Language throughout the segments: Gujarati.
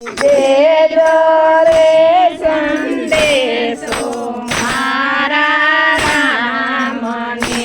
દેજો રે સંદેશો મારા રામને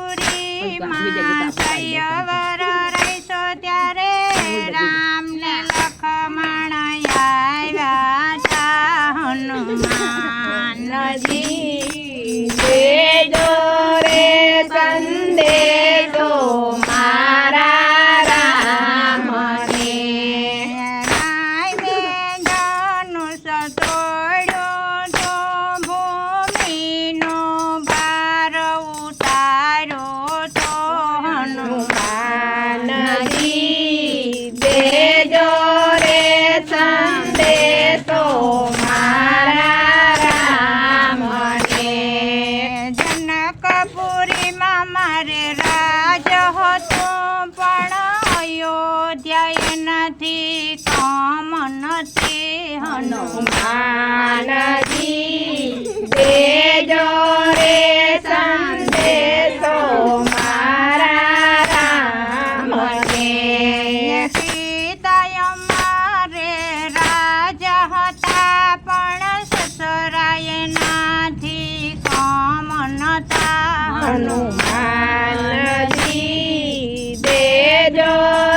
જનકપુરીમાં સયવર રહીશો ત્યારે રામને લખમણ આવ્યા તા હનુમાનજી દેજો રે સંદેશો મારા રામને રામે ધનુષ તોડ્યો તો ભૂમિનો ભાર ઉતાર્યો તો હનુમાનજી દેજો રે સંદેશો મારા રામને જનકપુરીમાં મારે રાજ હતો પણ અયોધ્યા નથી કામ નથી હનુમાનજી દેજો રે સંદેશો મારા રામને સીતાય મારે રાજા હતા પણ સસરાએ નાથી કામ નતા હનુમાનજી દેજો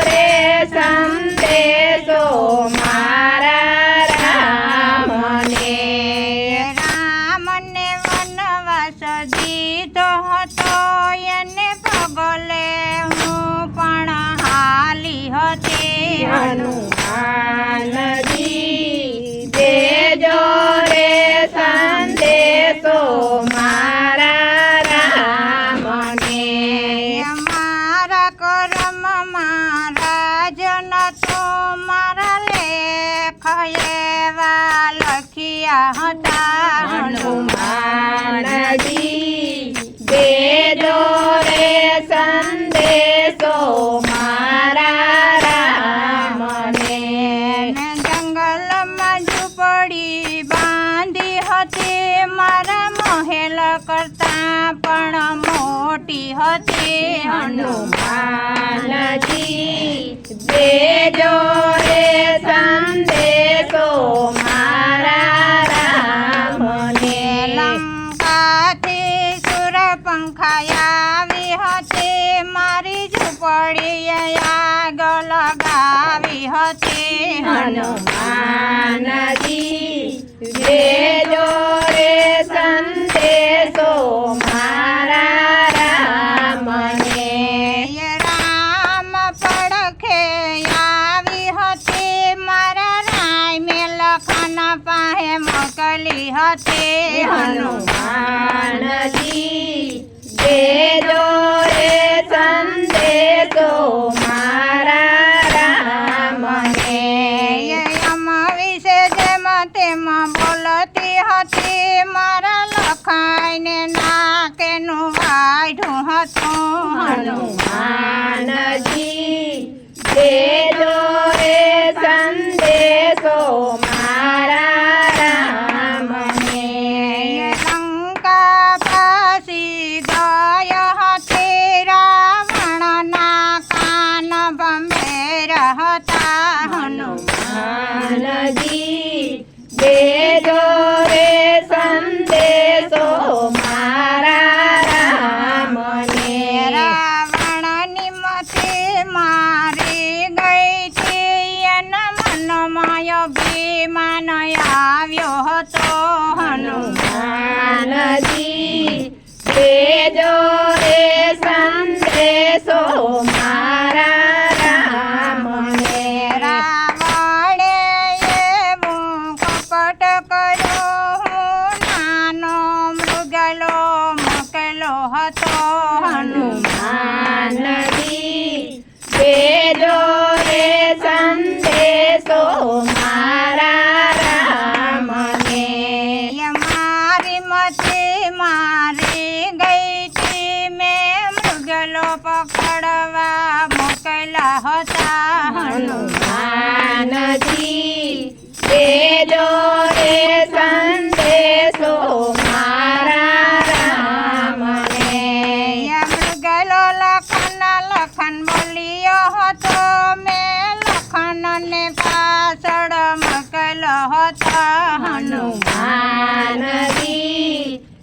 રે સંદેશો મારા રામને રામને વનવાસ દીધો હતો એને પગલે હું પણ હાલી હતી હનુમાનજી દેજો રે સંદેશો મારા રામને મારા કર્મમાં રાજ નતો મારા લેખ એવા લખ્યા હતા હનુમાનજી દેજો રે સંદેશો મારા રામને જંગલમાં ઝૂંપડી બાંધી હતી મારા મહેલ કરતા પણ મોટી હતી હનુમાનજી દેજો રે સંદેશો મારા રામને લંકાથી સુરપંખા આવી હતી મારી ઝૂંપડીએ આગ લગાવી હતી હનુમાનજી દેજો રે સંદેશો મારા રામને રામ પડખે આવી હતી મારા રામે લખન પાસે મોકલી હતી હનુમાનજી દેજો રે સંદેશો મારા રામને યમ વિશે જેમ તેમ બોલતી હતી મારા લખાઈને નાકેનું વાઢું હતું હનુમાનજી દેજો રે સંદેશો મારા રામને લંકા પાસી ગયા હતી રાવણના કાન ભંભેર હતા હનુમાનજી દેજો રે સંદેશો મારા રામને રાવણની મથી મારી ગઈ હતી એના મનમાં અભિમાન આવ્યો હતો હનુમાનજી દેજો રે સંદેશો મારા રામને રાવણે એમને પાછળ મોકલો હતો હનુમાનજી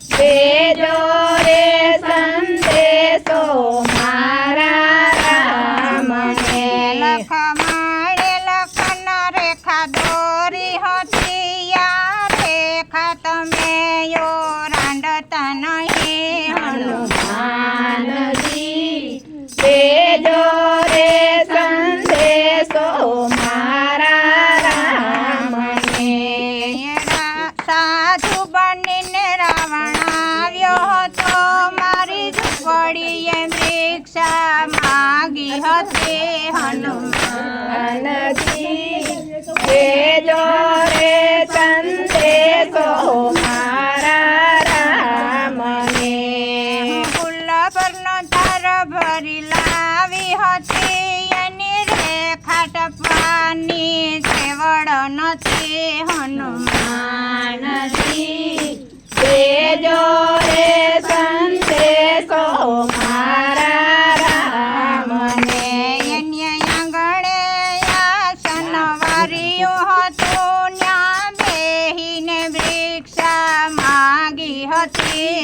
દેજો રે સંદેશો મારા રામને લખમાળે લખન રેખા દોરી હતી યા રેખા તમે યો રાંડતા નહીં હનુમાનજી દેજો રે સંદેશો મારા રામને સાધુ બનીને રાવણ આવ્યો હતો મારી ઝૂંપડીએ ભિક્ષા માગી હતી હનુમાનજી દેજો રે સંદેશો મારા રામને ફૂલ પરનો તાર ભરી લાવી હતી એની રેખા ટપવાની છેવડ નથી હનુમાનજી દેજો રે સંદેશો મારા રામને એને આંગણે આસન વાર્યું હતું ન્યા બેહીને ભિક્ષા માગી હતી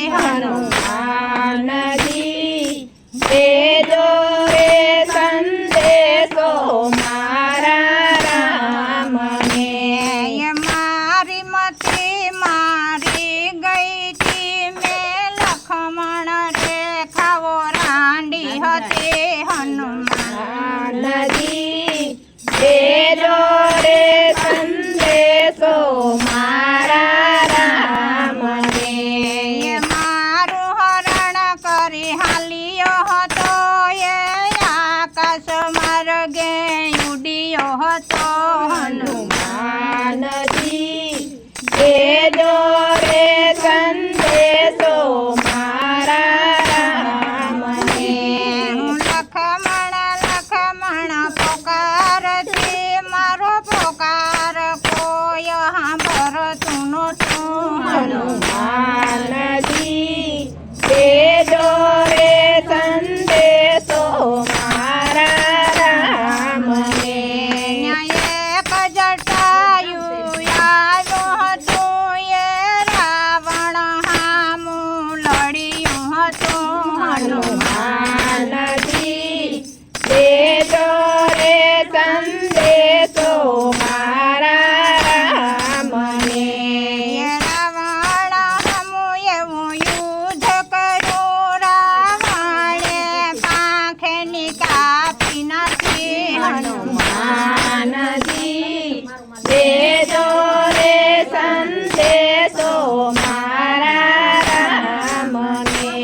હનુમાનજી દેજો રે સંદેશો મારા રામને મારી મતી મારી ગઈ તી મેં લખમણ રેખાઓ રાંડી હતી હનુમાનજી દેજો રે સંદેશો મારા રામને મારું હરણ કરી હાલ્યો હતો એ આકાશ માર્ગે ઉડ્યો હતો હનુમાનજી દેજો રે સંદેશો મારા રામને લખમણ પોકારતી મારો પોકાર કોઈ સાંભળતું નહોતું હનુમાનજી દેજો રે સંદેશો મારા રામને એક જટાયું આવ્યું હતું એ રાવણ હામું લડ્યું હતું હનુમાનજી દેજો રે સંદેશો મારા રામને રાવણ હામું એવું યુદ્ધ કર્યું રાવણે પાંખેની કાપી નાખી હનુમાનજી દેજો રે સંદેશો મારા રામને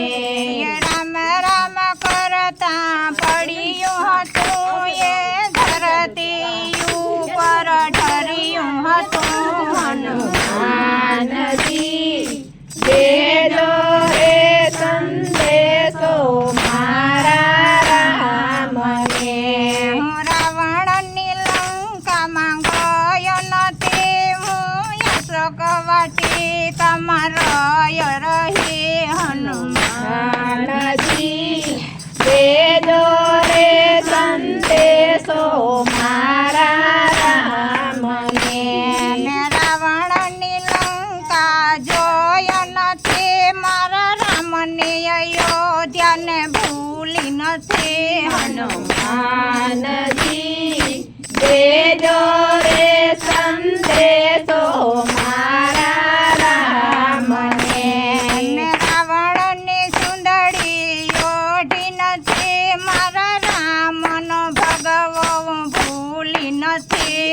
રામ રામ કરતા પડ્યું હતું એ ધરતી ઉપર ઢર્યું હતું હનુમાનજી દેજો રે સંદેશો મારા રામને રાવણની લંકામાં ગયો નથી હું યશોકવાટી તમારો રહી હનુમાનજી દેજો રે સંદેશો મારા રામને રાવણની લંકા જોયો નથી મારા રામની અયોધ્યાને ભૂલી નથી હનુમાનજી દેજો રે સંદેશો મારા રામને રાવણની સુંદરી ઓઢી નથી મારા રામનો ભગવો ભૂલી નથી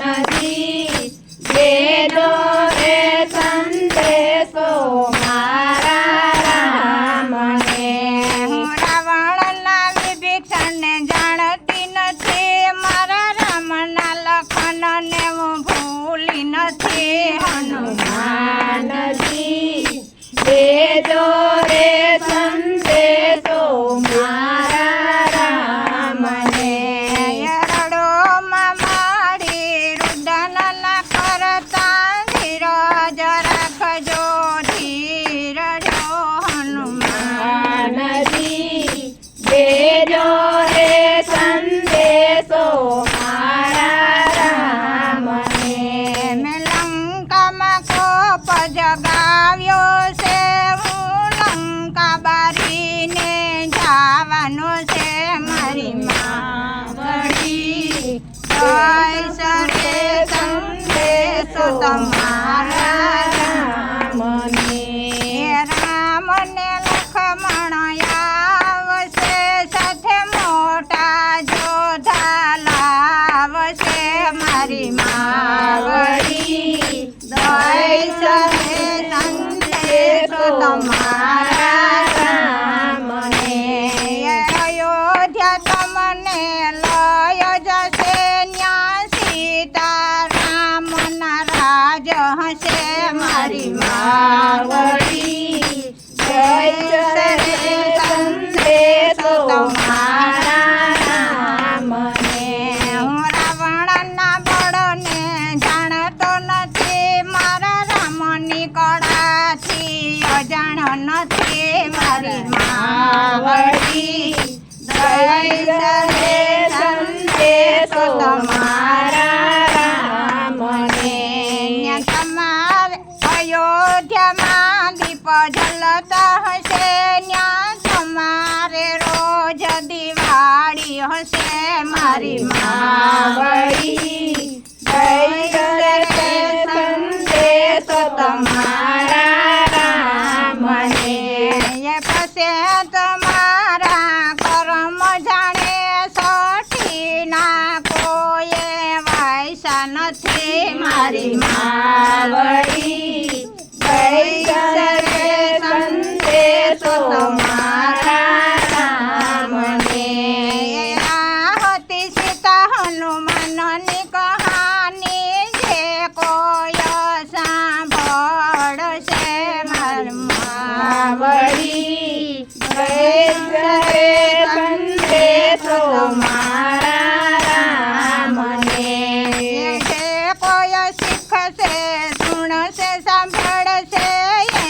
હનુમાનજી દેજો રે સંદેશો મારા રામને રાવણના વિભીષણને જાણતી નથી મારા રામના લખનને હું ભૂલી નથી હનુમાનજી દેજો રે સંદેશો મારા રામને રડોમાં મારી મારી માવડી દઈશ રે સંદેશો તમારા રામને અયોધ્યા તમને લય જશે ન્યા સીતારામના રાજ હશે મારી માવડી દઈશ રે સંદેશો તમારા રામને હું રાવણના બળને જાણતો નથી મારા રામની કળાથી અજાણ નથી મારી માવડી દઈશ રે સંદેશો તમારા રામને તમારે અયોધ્યામાં દીપ જલતા હશે ન્યા તમારે રોજ દિવાળી હશે મારી માવડી દઈશ રે સંદેશો તમારા રામને એ પછી તમારા કર્મ જાણે સઠીના કોઈએ વાયસા નથી મારી માવડી દઈશ રે સંદેશો તમારા રામને હતી સીતા હનુમાનની કહાની જે કોઈ સાંભળશે મારી માવડી દઈશ રે સંદેશો તમારા રામને જે કોઈ શીખશે સુણશે સાંભળશે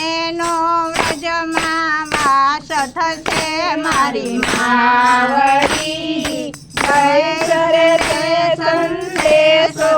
એનો વ્રજમાં વાસ થશે મારી માવડી દઈશ રે સંદેશો